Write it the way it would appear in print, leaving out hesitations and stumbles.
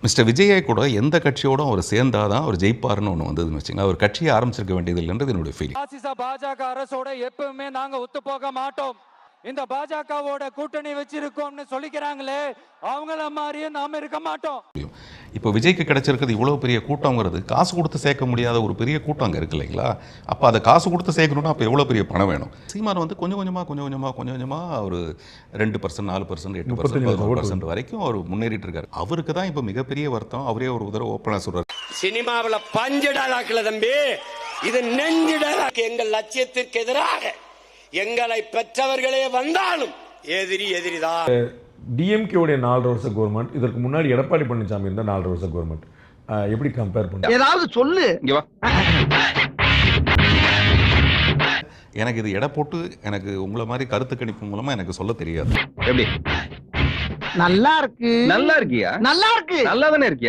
Mister விஜயை கூட எந்த கட்சியோட அவர் சேர்ந்தாதான் அவர் ஜெயிப்பாருன்னு ஒன்று வந்ததுன்னு வச்சுங்க. அவர் கட்சியை ஆரம்பிச்சிருக்க வேண்டியது இல்லைன்றது என்னுடைய ஃபீலிங். பாஜக அரசோட எப்பவுமே நாங்க ஒத்து போக மாட்டோம். இந்த பாஜகவோட கூட்டணி வச்சிருக்கோம்னு சொல்லிக்கிறாங்களே, அவங்கள மாதிரியே நாம இருக்க மாட்டோம். இப்போ விஜய்க்கு கிடைச்சிருக்கிறது இவ்வளோ பெரிய கூட்டங்கிறது காசு கொடுத்து சேர்க்க முடியாத ஒரு பெரிய கூட்டம் அங்கே இருக்கு இல்லைங்களா? அப்போ அதை காசு கொடுத்து சேர்க்கணும்னா அப்போ எவ்வளோ பெரிய பணம் வேணும்? சீமான் வந்து கொஞ்சம் கொஞ்சமாக ஒரு 2%, 4%, 8%, 11% வரைக்கும் அவர் முன்னேறிட்டு இருக்காரு. அவருக்கு தான் இப்போ மிகப்பெரிய வருத்தம். அவரே ஒரு தடவை ஓப்பனாக சொல்றாரு, சினிமாவில் பஞ்சு டாலாக்குல தம்பி, இது நெஞ்சு டாலாக்கு. எங்கள் லட்சியத்திற்கு எதிராக எங்களை பெற்றவர்களே வந்தாலும் எதிரிதான். டிஎம்கேவுடைய 4 வருஷ கவர்மெண்ட், இதற்கு முன்னாடி எடப்பாடி பழனிசாமி இருந்த 4 வருஷ கவர்மெண்ட் எப்படி கம்பேர் பண்ண? ஏதாவது சொல்லு. எனக்கு இது எடை போட்டு எனக்கு உங்களை மாதிரி கருத்து கணிப்பு மூலமா எனக்கு சொல்ல தெரியாது. எப்படி நல்லா இருக்கு? நல்லா இருக்கியா? நல்லா இருக்கு. நல்லா தானே இருக்கியா?